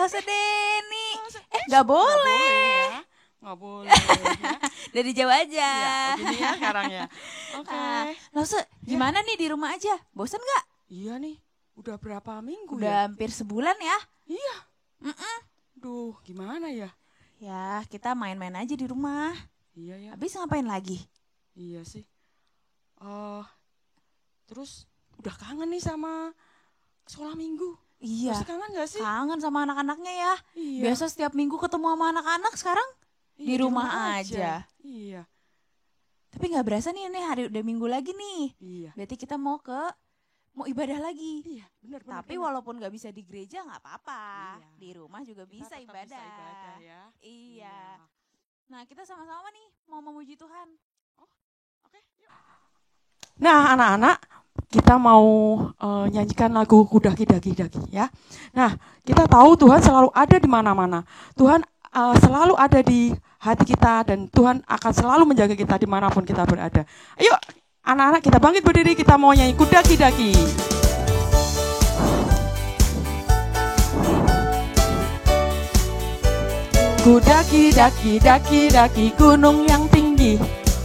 Lose Deni. Nggak Nggak boleh. boleh ya. Nggak boleh ya. Dari jauh aja. Ya, gini ya sekarang ya. Oke. Lose, gimana nih di rumah aja? Bosan nggak? Iya nih, udah berapa minggu ya? Udah hampir sebulan ya. Iya. Duh, gimana ya? Ya, kita main-main aja di rumah. Iya ya. Habis ngapain lagi? Iya sih. Terus udah kangen nih sama sekolah minggu. Iya. Masih kangen gak sih? Kangen sama anak-anaknya ya. Iya. Biasa setiap minggu ketemu sama anak-anak, sekarang di rumah aja. Iya. Tapi nggak berasa nih, ini hari udah minggu lagi nih. Iya. Berarti kita mau ibadah lagi. Iya, benar. Tapi walaupun nggak bisa di gereja nggak apa-apa. Iya. Di rumah juga Kita bisa tetap ibadah. bisa ibadah ya. Iya. Nah, kita sama-sama nih mau memuji Tuhan. Oke, yuk. Nah, anak-anak, kita mau nyanyikan lagu Kudaki-daki-daki ya. Nah, kita tahu Tuhan selalu ada di mana-mana. Tuhan selalu ada di hati kita dan Tuhan akan selalu menjaga kita dimanapun kita berada. Ayo, anak-anak, kita bangkit berdiri, kita mau nyanyi Kudaki-daki. Kudaki-daki-daki gunung yang tinggi.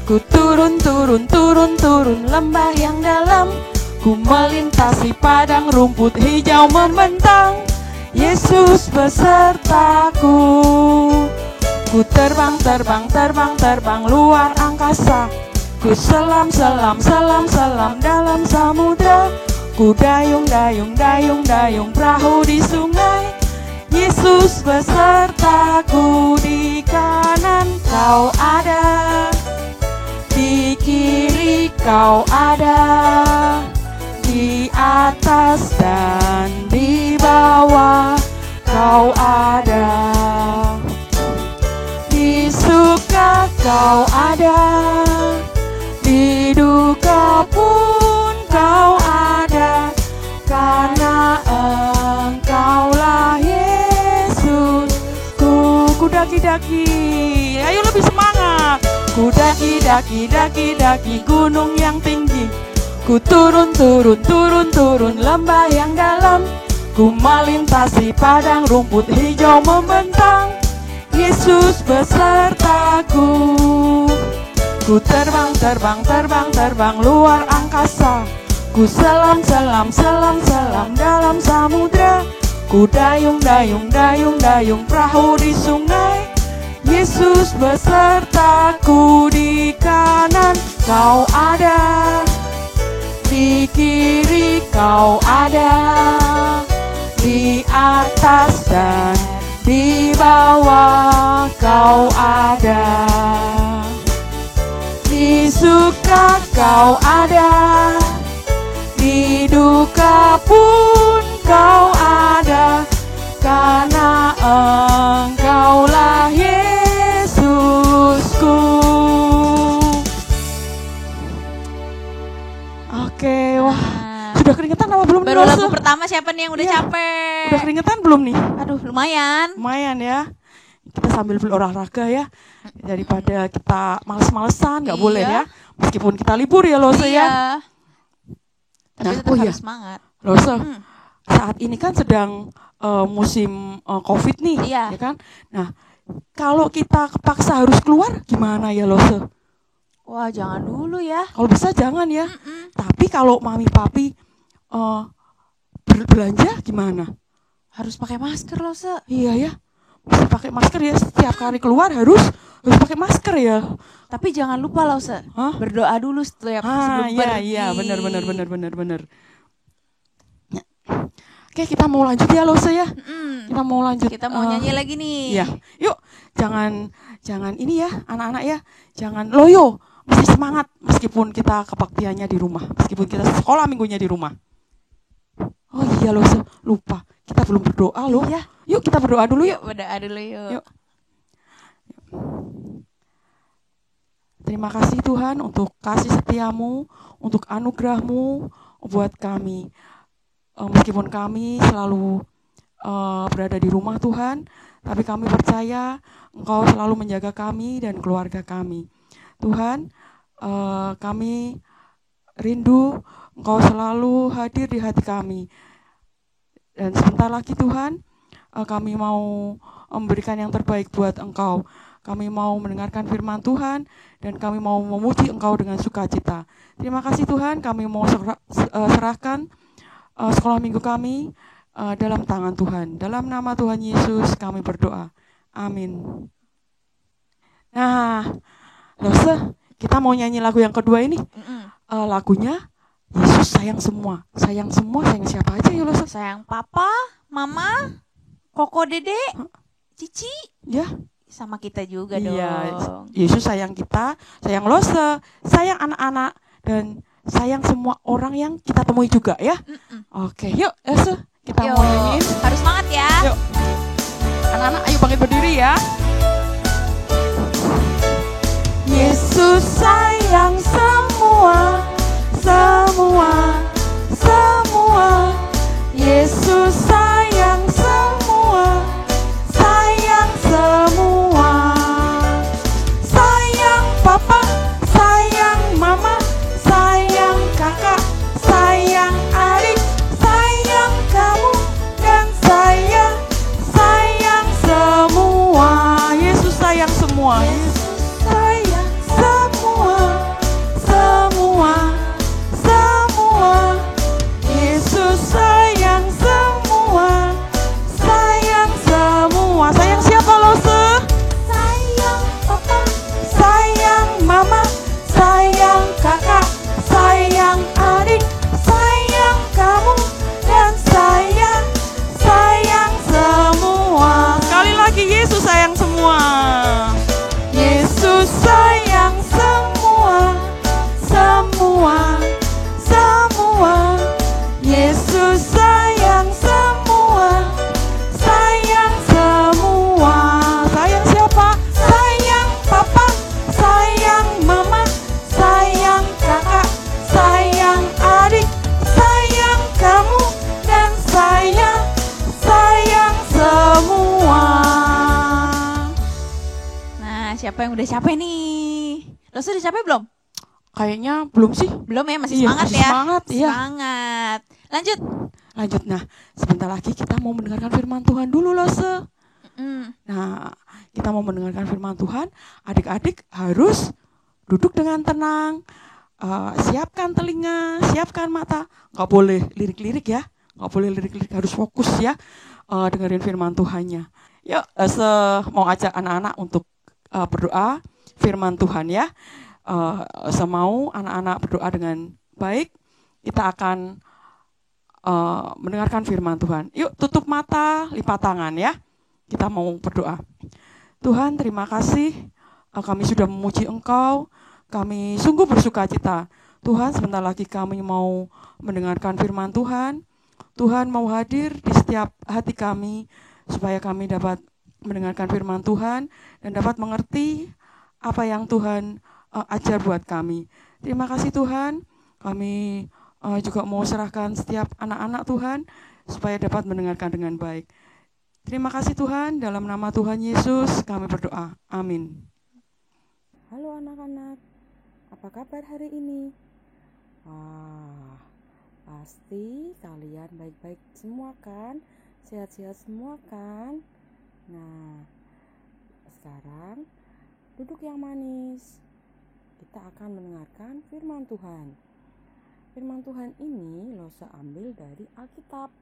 Ku turun lembah yang dalam. Ku melintasi padang rumput hijau membentang. Yesus besertaku. Ku terbang luar angkasa. Ku selam dalam samudra. Ku dayung perahu di sungai. Yesus besertaku, di kanan kau ada, di kiri kau ada, di atas dan di bawah kau ada, di suka kau ada, di duka pun kau ada, karena engkaulah Yesusku. Kudaki-daki, ayo lebih semangat. Kudaki-daki gunung yang tinggi. Ku turun lembah yang dalam. Ku melintasi padang rumput hijau membentang. Yesus besertaku. Ku terbang luar angkasa. Ku selam dalam samudra. Ku dayung perahu di sungai. Yesus besertaku, di kanan kau ada, di kiri kau ada, di atas dan di bawah kau ada, di suka kau ada, di duka pun kau ada, karena engkaulah Yesusku. Oke, wah, sudah keringetan apa belum? Baru lagu pertama siapa nih yang udah capek? Udah keringetan belum nih? Aduh, lumayan ya. Kita sambil berolahraga ya, daripada kita males-malesan, nggak boleh ya. Meskipun kita libur ya Lose ya. Tapi tetap harus semangat. Lose, saat ini kan sedang musim COVID nih, ya kan? Nah, kalau kita kepaksa harus keluar, gimana ya Lose? Wah, jangan dulu ya. Kalau bisa jangan ya. Tapi kalau mami papi berbelanja gimana? Harus pakai masker Lose. Iya ya, mesti pakai masker ya. Setiap kali keluar harus pakai masker ya. Tapi jangan lupa Lose, berdoa dulu sebelum pergi. Iya, benar. Oke, kita mau lanjut ya Lose ya. Kita mau lanjut. Kita mau nyanyi lagi nih. Iya. Yuk, jangan ini ya, anak-anak ya. Jangan loyo, mesti semangat meskipun kita kebaktiannya di rumah, meskipun kita sekolah minggunya di rumah. Oh iya Lose, lupa. Kita belum berdoa loh. Iya. Yuk kita berdoa dulu yuk. Berdoa dulu yuk. Terima kasih Tuhan untuk kasih setiamu, untuk anugerahmu buat kami. Meskipun kami selalu berada di rumah Tuhan, tapi kami percaya Engkau selalu menjaga kami dan keluarga kami. Tuhan, kami rindu Engkau selalu hadir di hati kami. Dan sebentar lagi Tuhan, kami mau memberikan yang terbaik buat Engkau. Kami mau mendengarkan firman Tuhan dan kami mau memuji Engkau dengan sukacita. Terima kasih Tuhan, kami mau serahkan sekolah minggu kami dalam tangan Tuhan. Dalam nama Tuhan Yesus kami berdoa. Amin. Nah, Lose, kita mau nyanyi lagu yang kedua ini. Lagunya Yesus sayang semua. Sayang semua, sayang siapa aja ya Lose? Sayang papa, mama, koko, dede, cici. Ya. Sama kita juga iya, dong. Yesus sayang kita, sayang Lose, sayang anak-anak, dan sayang semua orang yang kita temui juga ya. Oke, yuk Lose, kita mau nyanyiin. Harus semangat ya. Yuk. Anak-anak ayo bangkit berdiri ya. Yesus sayang semua, semua, semua. Yesus sayang semua, sayang semua. Sayang papa, sayang mama, sayang kakak, sayang adik, sayang kamu dan saya, sayang semua. Yesus sayang semua. Siapa yang udah capek nih? Lo sudah capek belum? Kayaknya belum sih. Belum ya, masih semangat masih ya? Semangat, iya. Semangat. Lanjut. Nah, sebentar lagi kita mau mendengarkan firman Tuhan dulu loh, Nah, kita mau mendengarkan firman Tuhan. Adik-adik harus duduk dengan tenang. Siapkan telinga, siapkan mata. Gak boleh lirik-lirik ya. Gak boleh lirik-lirik, harus fokus ya. Dengerin firman Tuhannya. Yuk, mau ajak anak-anak untuk berdoa firman Tuhan ya. Semau anak-anak berdoa dengan baik, kita akan mendengarkan firman Tuhan. Yuk tutup mata, lipat tangan ya. Kita mau berdoa. Tuhan, terima kasih kami sudah memuji Engkau. Kami sungguh bersukacita. Tuhan, sebentar lagi kami mau mendengarkan firman Tuhan. Tuhan mau hadir di setiap hati kami supaya kami dapat mendengarkan firman Tuhan dan dapat mengerti apa yang Tuhan ajar buat kami. Terima kasih Tuhan. Kami juga mau serahkan setiap anak-anak Tuhan supaya dapat mendengarkan dengan baik. Terima kasih Tuhan, dalam nama Tuhan Yesus kami berdoa. Amin. Halo anak-anak, apa kabar hari ini? Wah, pasti kalian baik-baik semua kan? Sehat-sehat semua kan? Nah, sekarang duduk yang manis. Kita akan mendengarkan firman Tuhan. Firman Tuhan ini Lose ambil dari Alkitab,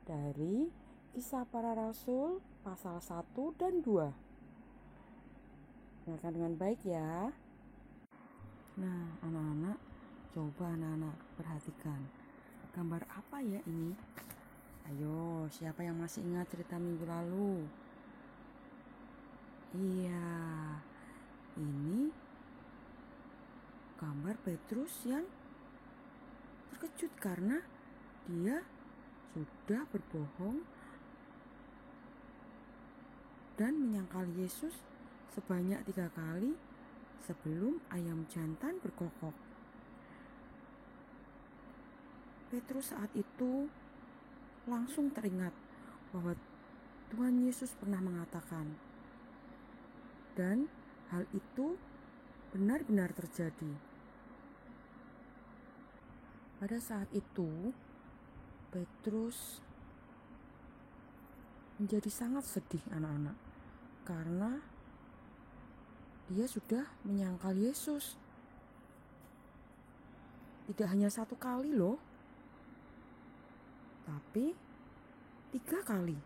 dari Kisah Para Rasul pasal 1 dan 2. Dengarkan dengan baik ya. Nah, anak-anak, coba anak-anak perhatikan. Gambar apa ya ini? Ayo, siapa yang masih ingat cerita minggu lalu? Iya, ini gambar Petrus yang terkejut karena dia sudah berbohong dan menyangkal Yesus sebanyak 3 kali sebelum ayam jantan berkokok. Petrus saat itu langsung teringat bahwa Tuhan Yesus pernah mengatakan, dan hal itu benar-benar terjadi. Pada saat itu, Petrus menjadi sangat sedih anak-anak, karena dia sudah menyangkal Yesus. Tidak hanya 1 kali loh, tapi 3 kali.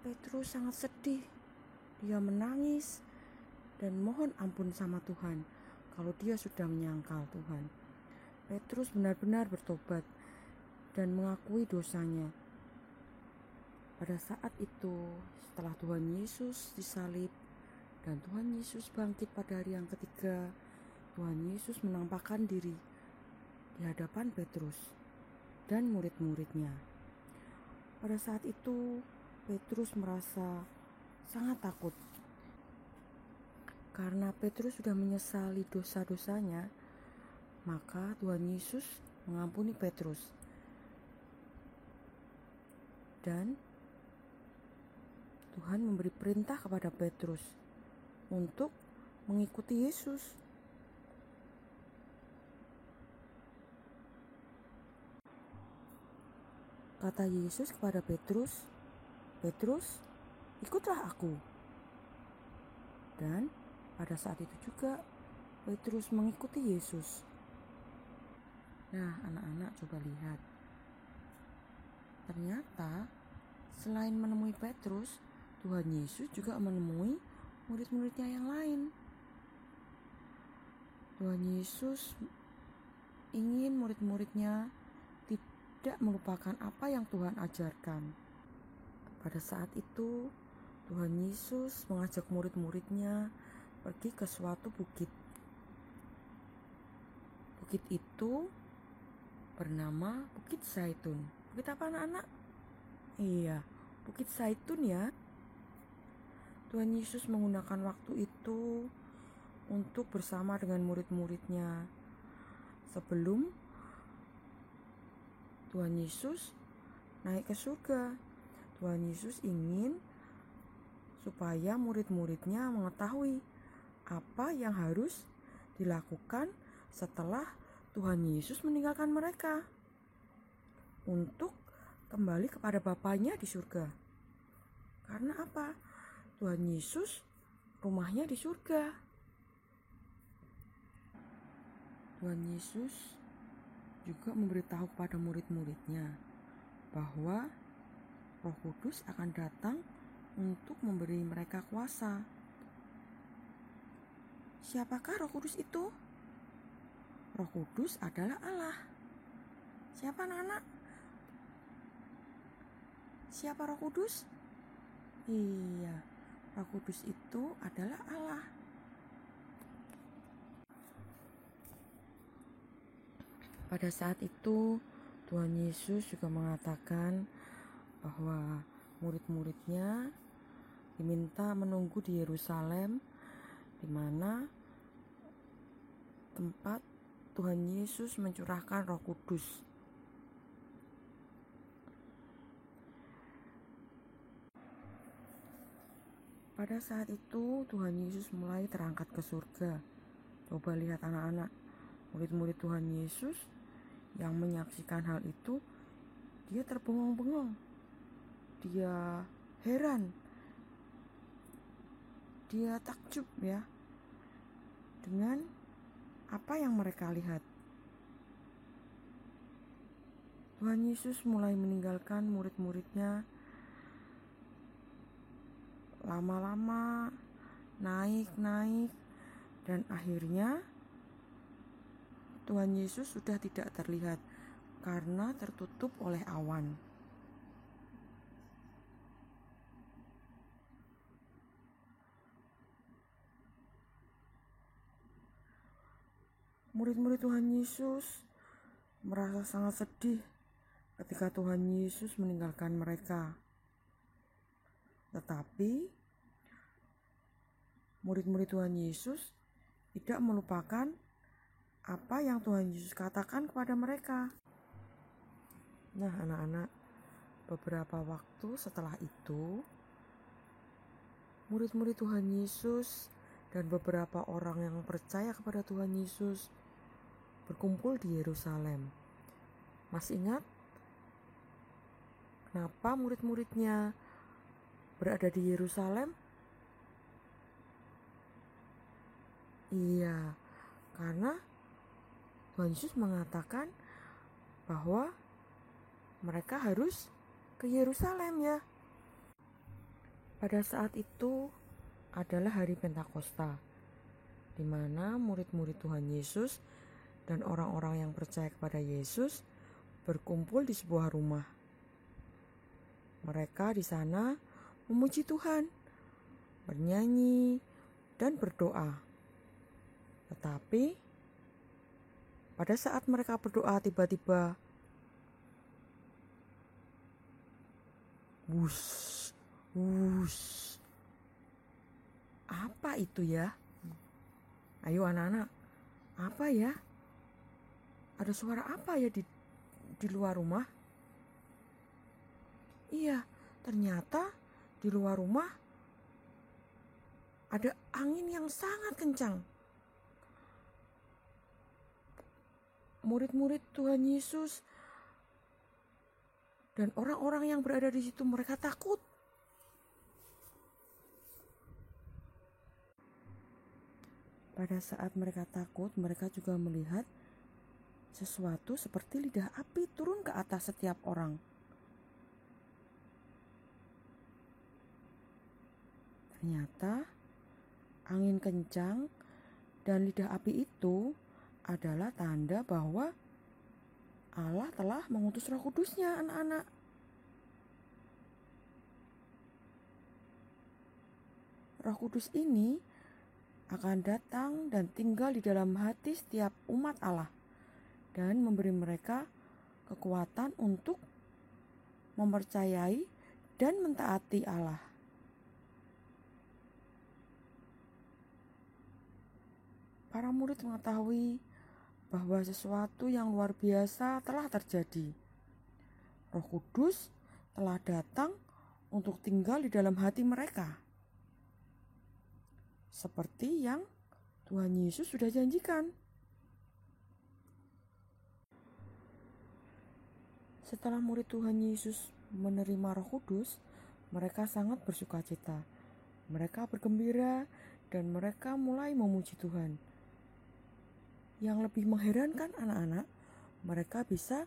Petrus sangat sedih. Dia menangis dan mohon ampun sama Tuhan kalau dia sudah menyangkal Tuhan. Petrus benar-benar bertobat dan mengakui dosanya. Pada saat itu, setelah Tuhan Yesus disalib dan Tuhan Yesus bangkit pada hari yang ketiga, Tuhan Yesus menampakkan diri di hadapan Petrus dan murid-muridnya. Pada saat itu, Petrus merasa sangat takut. Karena Petrus sudah menyesali dosa-dosanya, maka Tuhan Yesus mengampuni Petrus. Dan Tuhan memberi perintah kepada Petrus untuk mengikuti Yesus. Kata Yesus kepada Petrus, "Petrus, ikutlah aku." Dan pada saat itu juga Petrus mengikuti Yesus. Nah, anak-anak coba lihat. Ternyata selain menemui Petrus, Tuhan Yesus juga menemui murid-muridnya yang lain. Tuhan Yesus ingin murid-muridnya tidak melupakan apa yang Tuhan ajarkan. Pada saat itu, Tuhan Yesus mengajak murid-muridnya pergi ke suatu bukit. Bukit itu bernama Bukit Zaitun. Bukit apa anak-anak? Iya, Bukit Zaitun ya. Tuhan Yesus menggunakan waktu itu untuk bersama dengan murid-muridnya. Sebelum Tuhan Yesus naik ke surga, Tuhan Yesus ingin supaya murid-muridnya mengetahui apa yang harus dilakukan setelah Tuhan Yesus meninggalkan mereka untuk kembali kepada Bapanya di surga. Karena apa? Tuhan Yesus rumahnya di surga. Tuhan Yesus juga memberitahu kepada murid-muridnya bahwa Roh Kudus akan datang untuk memberi mereka kuasa. Siapakah Roh Kudus itu? Roh Kudus adalah Allah. Siapa anak-anak? Siapa Roh Kudus? Iya, Roh Kudus itu adalah Allah. Pada saat itu, Tuhan Yesus juga mengatakan bahwa murid-muridnya diminta menunggu di Yerusalem, di mana tempat Tuhan Yesus mencurahkan Roh Kudus. Pada saat itu Tuhan Yesus mulai terangkat ke surga. Coba lihat anak-anak, murid-murid Tuhan Yesus yang menyaksikan hal itu, dia terbengong-bengong, dia heran, dia takjub ya dengan apa yang mereka lihat. Tuhan Yesus mulai meninggalkan murid-muridnya, lama-lama naik, dan akhirnya Tuhan Yesus sudah tidak terlihat karena tertutup oleh awan. Murid-murid Tuhan Yesus merasa sangat sedih ketika Tuhan Yesus meninggalkan mereka. Tetapi murid-murid Tuhan Yesus tidak melupakan apa yang Tuhan Yesus katakan kepada mereka. Nah, anak-anak, beberapa waktu setelah itu, murid-murid Tuhan Yesus dan beberapa orang yang percaya kepada Tuhan Yesus berkumpul di Yerusalem. Masih ingat? Kenapa murid-muridnya berada di Yerusalem? Iya, karena Tuhan Yesus mengatakan bahwa mereka harus ke Yerusalem ya. Pada saat itu adalah hari Pentakosta, di mana murid-murid Tuhan Yesus dan orang-orang yang percaya kepada Yesus berkumpul di sebuah rumah. Mereka di sana memuji Tuhan, bernyanyi, dan berdoa. Tetapi pada saat mereka berdoa tiba-tiba wush, wush. Apa itu ya? Ayo anak-anak, apa ya? Ada suara apa ya di luar rumah? Iya, ternyata di luar rumah ada angin yang sangat kencang. Murid-murid Tuhan Yesus dan orang-orang yang berada di situ mereka takut. Pada saat mereka takut, mereka juga melihat sesuatu seperti lidah api turun ke atas setiap orang. Ternyata angin kencang dan lidah api itu adalah tanda bahwa Allah telah mengutus Roh Kudus-Nya, anak-anak. Roh Kudus ini akan datang dan tinggal di dalam hati setiap umat Allah dan memberi mereka kekuatan untuk mempercayai dan mentaati Allah. Para murid mengetahui bahwa sesuatu yang luar biasa telah terjadi. Roh Kudus telah datang untuk tinggal di dalam hati mereka. Seperti yang Tuhan Yesus sudah janjikan. Setelah murid Tuhan Yesus menerima Roh Kudus, mereka sangat bersukacita. Mereka bergembira dan mereka mulai memuji Tuhan. Yang lebih mengherankan anak-anak, mereka bisa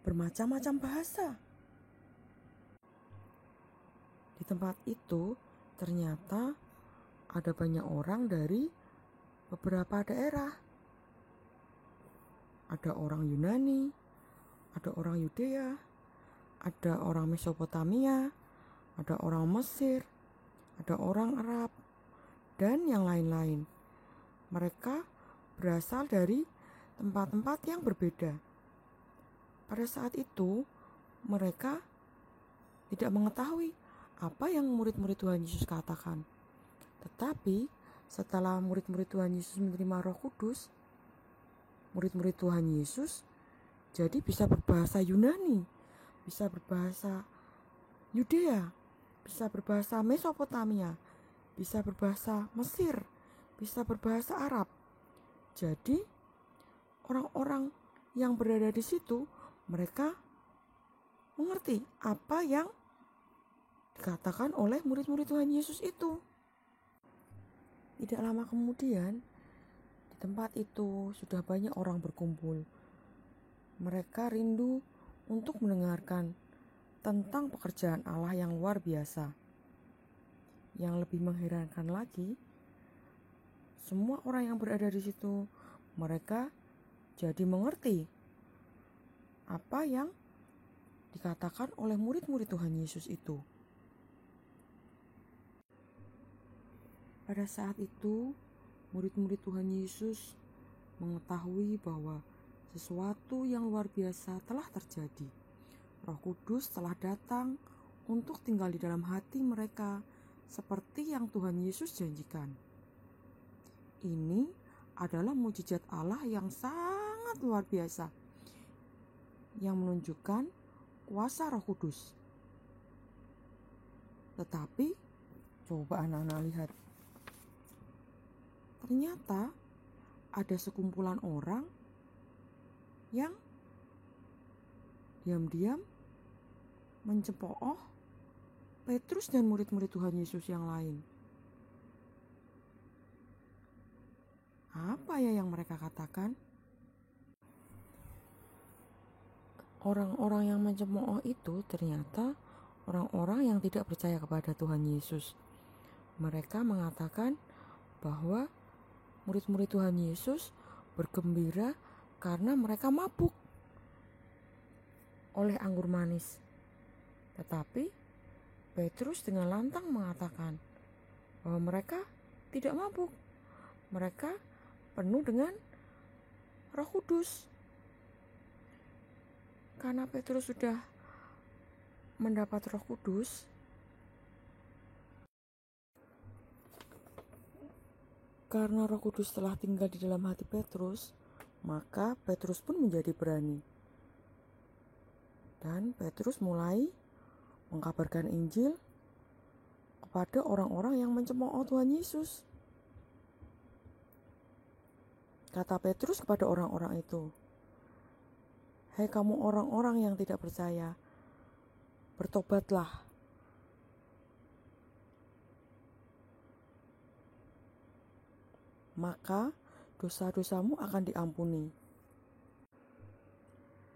bermacam-macam bahasa. Di tempat itu ternyata ada banyak orang dari beberapa daerah. Ada orang Yunani, ada orang Yudea, ada orang Mesopotamia, ada orang Mesir, ada orang Arab, dan yang lain-lain. Mereka berasal dari tempat-tempat yang berbeda. Pada saat itu, mereka tidak mengetahui apa yang murid-murid Tuhan Yesus katakan. Tetapi setelah murid-murid Tuhan Yesus menerima Roh Kudus, murid-murid Tuhan Yesus jadi bisa berbahasa Yunani, bisa berbahasa Yudea, bisa berbahasa Mesopotamia, bisa berbahasa Mesir, bisa berbahasa Arab. Jadi orang-orang yang berada di situ, mereka mengerti apa yang dikatakan oleh murid-murid Tuhan Yesus itu. Tidak lama kemudian, di tempat itu sudah banyak orang berkumpul. Mereka rindu untuk mendengarkan tentang pekerjaan Allah yang luar biasa. Yang lebih mengherankan lagi, semua orang yang berada di situ, mereka jadi mengerti apa yang dikatakan oleh murid-murid Tuhan Yesus itu. Pada saat itu, murid-murid Tuhan Yesus mengetahui bahwa sesuatu yang luar biasa telah terjadi. Roh Kudus telah datang untuk tinggal di dalam hati mereka seperti yang Tuhan Yesus janjikan. Ini adalah mukjizat Allah yang sangat luar biasa yang menunjukkan kuasa Roh Kudus. Tetapi coba anak-anak lihat. Ternyata ada sekumpulan orang yang diam-diam mencemooh Petrus dan murid-murid Tuhan Yesus yang lain. Apa ya yang mereka katakan? Orang-orang yang mencemooh itu ternyata orang-orang yang tidak percaya kepada Tuhan Yesus. Mereka mengatakan bahwa murid-murid Tuhan Yesus bergembira karena mereka mabuk oleh anggur manis. Tetapi Petrus dengan lantang mengatakan bahwa mereka tidak mabuk. Mereka penuh dengan Roh Kudus. Karena Petrus sudah mendapat Roh Kudus, karena Roh Kudus telah tinggal di dalam hati Petrus, maka Petrus pun menjadi berani. Dan Petrus mulai mengkabarkan Injil kepada orang-orang yang mencemooh Tuhan Yesus. Kata Petrus kepada orang-orang itu, "Hai kamu orang-orang yang tidak percaya, bertobatlah. Maka dosa-dosamu akan diampuni."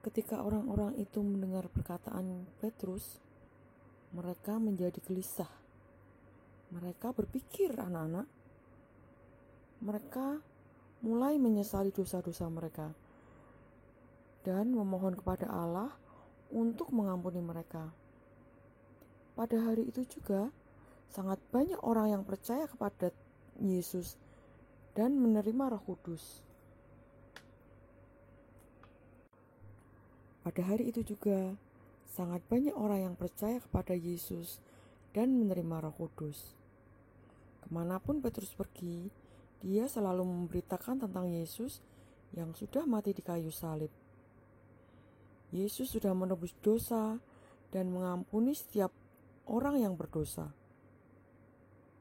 Ketika orang-orang itu mendengar perkataan Petrus, mereka menjadi gelisah. Mereka berpikir, anak-anak, mereka mulai menyesali dosa-dosa mereka dan memohon kepada Allah untuk mengampuni mereka. Pada hari itu juga sangat banyak orang yang percaya kepada Yesus dan menerima Roh Kudus. Pada hari itu juga sangat banyak orang yang percaya kepada Yesus dan menerima Roh Kudus. Kemanapun Petrus pergi, dia selalu memberitakan tentang Yesus yang sudah mati di kayu salib. Yesus sudah menebus dosa dan mengampuni setiap orang yang berdosa.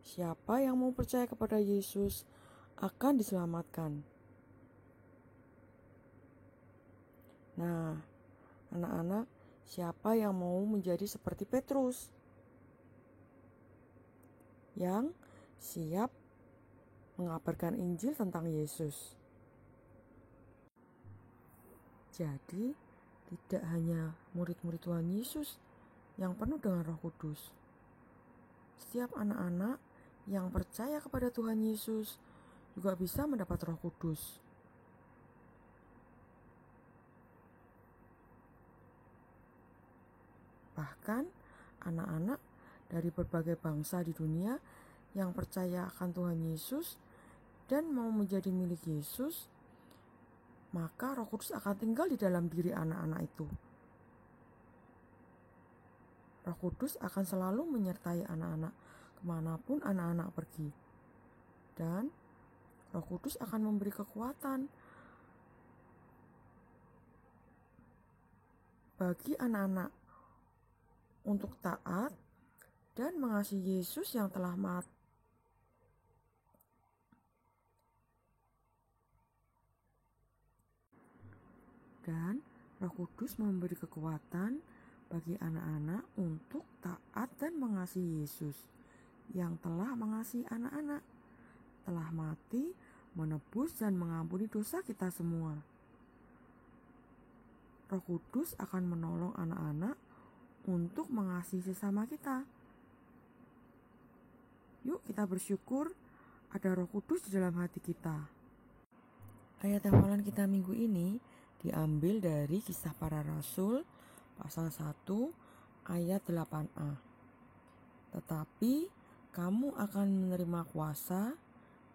Siapa yang mau percaya kepada Yesus akan diselamatkan. Nah, anak-anak, siapa yang mau menjadi seperti Petrus? Yang siap mengabarkan Injil tentang Yesus. Jadi, tidak hanya murid-murid Tuhan Yesus yang penuh dengan Roh Kudus. Setiap anak-anak yang percaya kepada Tuhan Yesus juga bisa mendapat Roh Kudus. Bahkan anak-anak dari berbagai bangsa di dunia yang percaya akan Tuhan Yesus dan mau menjadi milik Yesus, maka Roh Kudus akan tinggal di dalam diri anak-anak itu. Roh Kudus akan selalu menyertai anak-anak kemanapun anak-anak pergi. Dan Roh Kudus akan memberi kekuatan bagi anak-anak untuk taat dan mengasihi Yesus yang telah mati. Dan Roh Kudus memberi kekuatan bagi anak-anak untuk taat dan mengasihi Yesus yang telah mengasihi anak-anak, telah mati, menebus dan mengampuni dosa kita semua. Roh Kudus akan menolong anak-anak untuk mengasihi sesama kita. Yuk kita bersyukur ada Roh Kudus di dalam hati kita. Ayat hafalan kita minggu ini diambil dari Kisah Para Rasul pasal 1 ayat 8a. Tetapi kamu akan menerima kuasa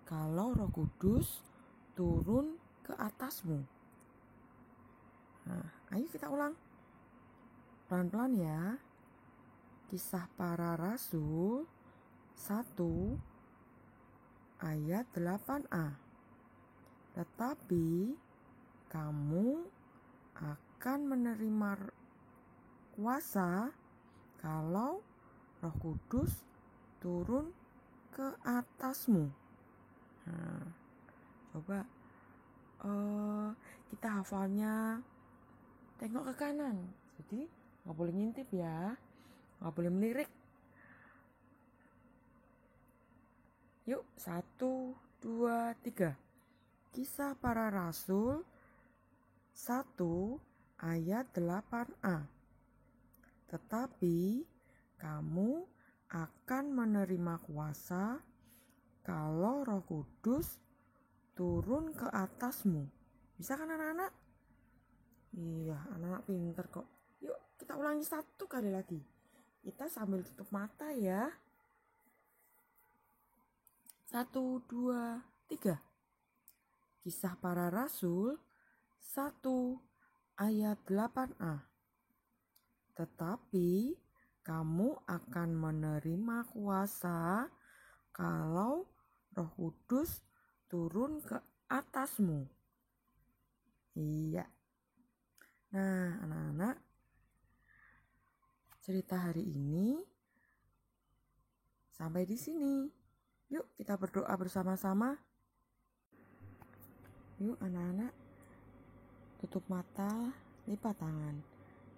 kalau Roh Kudus turun ke atasmu. Nah, ayo kita ulang. Pelan-pelan ya. Kisah Para Rasul 1 ayat 8a. Tetapi kamu akan menerima kuasa kalau Roh Kudus turun ke atasmu. Nah, coba kita hafalnya tengok ke kanan. Jadi Nggak boleh ngintip ya. Nggak boleh melirik. Yuk, 1, 2, 3. Kisah Para Rasul 1 ayat 8a. Tetapi kamu akan menerima kuasa kalau Roh Kudus turun ke atasmu. Bisa kan anak-anak? Iya, anak-anak pinter kok. Yuk kita ulangi 1 kali lagi. Kita sambil tutup mata ya. 1, 2, 3. Kisah Para Rasul 1 ayat 8a. Tetapi kamu akan menerima kuasa kalau Roh Kudus turun ke atasmu. Iya. Nah, anak-anak, cerita hari ini sampai di sini. Yuk kita berdoa bersama-sama. Yuk anak-anak, tutup mata, lipat tangan.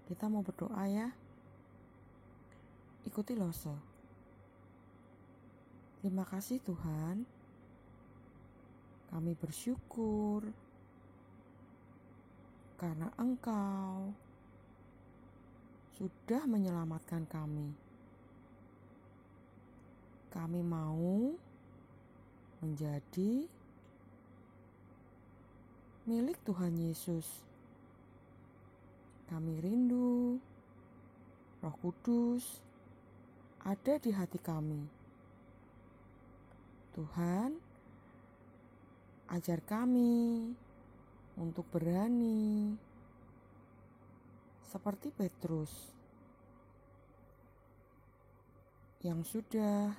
Kita mau berdoa ya. Ikuti Lose. Terima kasih Tuhan. Kami bersyukur karena Engkau sudah menyelamatkan kami. Kami mau menjadi milik Tuhan Yesus. Kami rindu Roh Kudus ada di hati kami. Tuhan, ajar kami untuk berani seperti Petrus yang sudah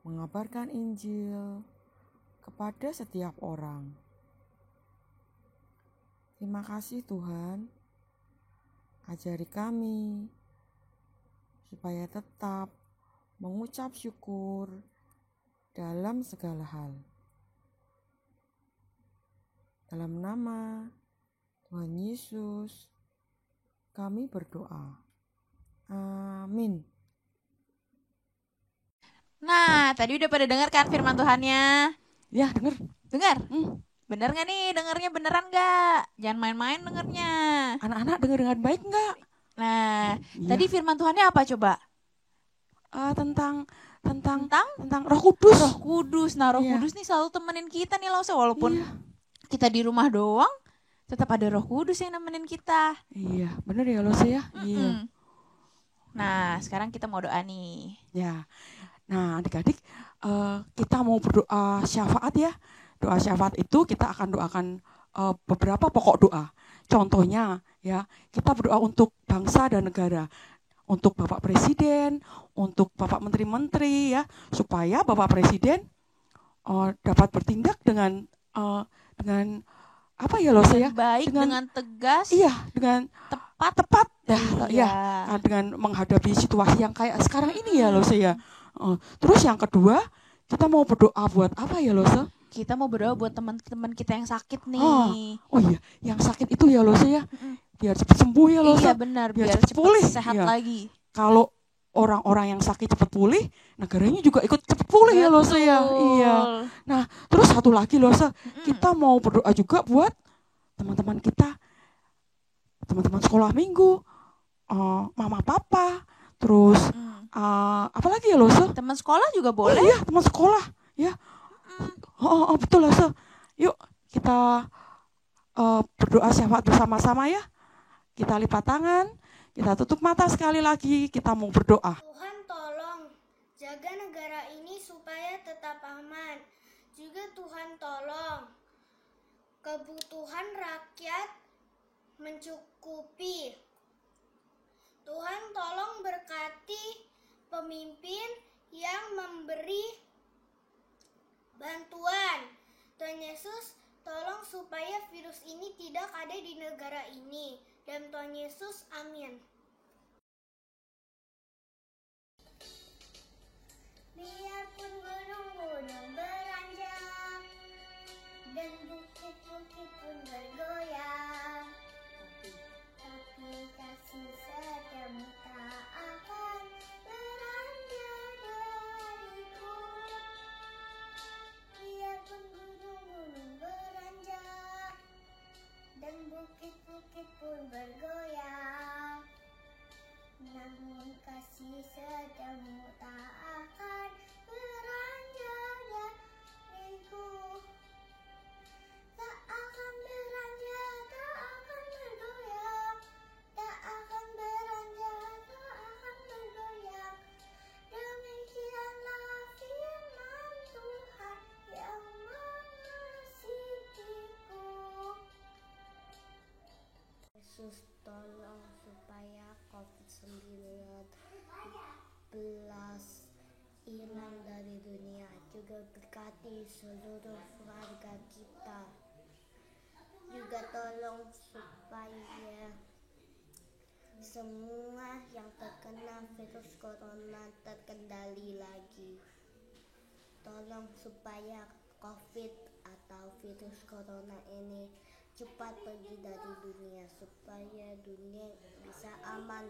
mengabarkan Injil kepada setiap orang. Terima kasih Tuhan, ajari kami supaya tetap mengucap syukur dalam segala hal. Dalam nama Tuhan Yesus kami berdoa. Amin. Nah, tadi udah pada dengar kan firman Tuhannya? Ya, denger. Dengar? Bener gak nih? Dengernya beneran gak? Jangan main-main dengernya. Anak-anak denger dengan baik nggak? Nah, Iya. tadi firman Tuhannya apa coba? Tentang Roh Kudus. Kudus. Roh Kudus. Nah, Roh Iya. Kudus nih selalu temenin kita nih Lause. Walaupun Iya. kita di rumah doang, tetap ada Roh Kudus yang nemenin kita. Iya, bener ya Lose ya? Iya. Nah, sekarang kita mau doa nih. Ya. Nah, adik-adik, kita mau berdoa syafaat ya. Doa syafaat itu kita akan doakan beberapa pokok doa. Contohnya ya, kita berdoa untuk bangsa dan negara, untuk Bapak Presiden, untuk Bapak Menteri-Menteri ya, supaya Bapak Presiden dapat bertindak dengan apa ya Lose ya? Baik, dengan tegas. Iya, dengan tepat ya, Iya. ya, dengan menghadapi situasi yang kayak sekarang ini ya Lose ya. Terus yang kedua, kita mau berdoa buat apa ya Lose? Kita mau berdoa buat teman-teman kita yang sakit nih. Oh iya, yang sakit itu ya Lose ya. Biar cepat sembuh ya Lose. Iya benar, biar cepat pulih, sehat lagi. Kalau orang-orang yang sakit cepat pulih, negaranya juga ikut cepat pulih ya Lose ya. Iya. Nah, terus satu lagi Lose, kita mau berdoa juga buat teman-teman kita, teman-teman sekolah minggu, mama papa, terus apa lagi ya Lose? Teman sekolah juga boleh. Oh iya, teman sekolah ya. Betul Lose. Yuk kita berdoa syafaat bersama-sama ya. Kita lipat tangan, kita tutup mata sekali lagi, kita mau berdoa. Tuhan tolong jaga negara ini supaya tetap aman. Juga Tuhan tolong kebutuhan rakyat mencukupi. Tuhan tolong berkati pemimpin yang memberi bantuan. Tuhan Yesus tolong supaya virus ini tidak ada di negara ini. Dan Tuhan Yesus, amin. Biarpun gunung-gunung beranjak dan bukit-bukit pun bergoyang, tapi kasih namun kasih setiamu tak akan beranjak dariku. Tak akan beranjak, tak akan bergoyang, tak akan beranjak, tak akan bergoyang. Demikianlah firman Tuhan yang mengasihiku. Yesus, tolong supaya COVID-19 hilang dari dunia. Juga berkati seluruh keluarga kita. Juga tolong supaya semua yang terkena virus corona terkendali lagi. Tolong supaya COVID atau virus corona ini cepat pergi dari dunia, supaya dunia bisa aman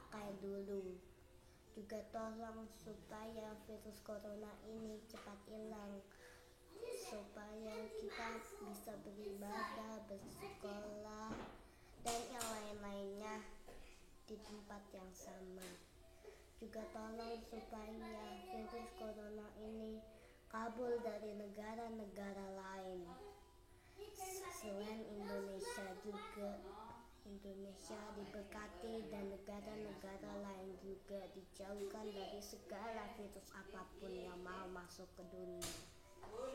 kayak dulu. Juga tolong supaya virus corona ini cepat hilang, supaya kita bisa beribadah, bersekolah, dan yang lain-lainnya di tempat yang sama. Juga tolong supaya virus corona ini kabur dari negara-negara lain. Selain Indonesia juga, Indonesia diberkati dan negara-negara lain juga dijauhkan dari segala virus apapun yang mau masuk ke dunia.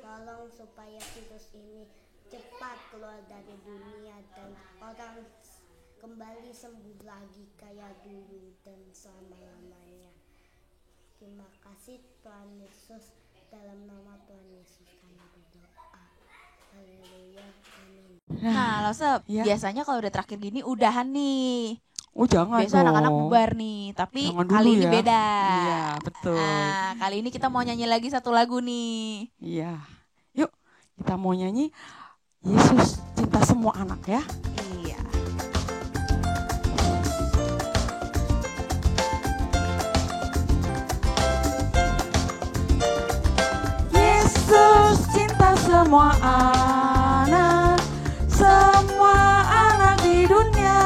Tolong supaya virus ini cepat keluar dari dunia dan orang kembali sembuh lagi kayak dulu dan selama-lamanya. Terima kasih Tuhan Yesus, dalam nama Tuhan Yesus kami berdoa. Haleluya, amin. Nah, Losep, Ya. biasanya kalau udah terakhir gini udahan nih. Oh jangan Biasa anak-anak dong. bubar nih, tapi Jangan dulu kali ini ya. beda. Iya, betul. Nah, kali ini kita mau nyanyi lagi satu lagu nih. Iya. Yuk, kita mau nyanyi Yesus cinta semua anak ya. Iya. Yesus cinta semua anak di dunia.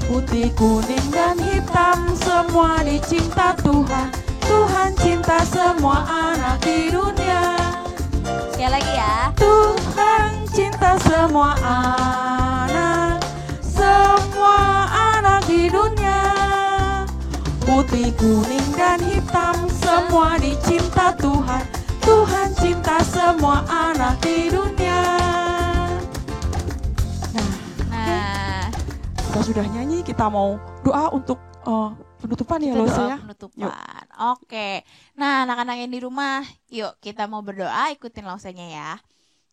Putih, kuning, dan hitam semua dicinta Tuhan. Tuhan cinta semua anak di dunia. Sekali lagi ya. Tuhan cinta semua anak di dunia. Putih, kuning, dan hitam semua dicinta Tuhan. Tuhan cinta semua anak di dunia. Nah, Kita sudah nyanyi, kita mau doa untuk penutupan ya kita Los doa ya. penutupan. Oke. Nah, anak-anak yang di rumah, yuk kita mau berdoa, ikutin lausanya ya.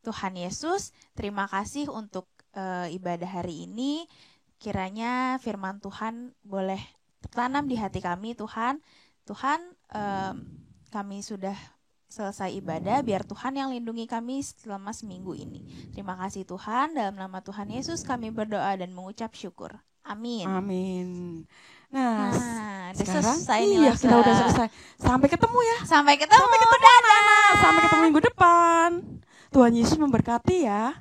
Tuhan Yesus, terima kasih untuk ibadah hari ini. Kiranya firman Tuhan boleh tertanam di hati kami, Tuhan. Tuhan, kami sudah selesai ibadah, biar Tuhan yang lindungi kami selama seminggu ini. Terima kasih Tuhan, dalam nama Tuhan Yesus kami berdoa dan mengucap syukur. Amin. Amin. Nah, Udah sekarang selesai nih, iya Lasa. kita udah selesai. Sampai ketemu ya. Sampai ketemu. Sampai ketemu Dadah. anak-anak. Sampai ketemu minggu depan. Tuhan Yesus memberkati ya.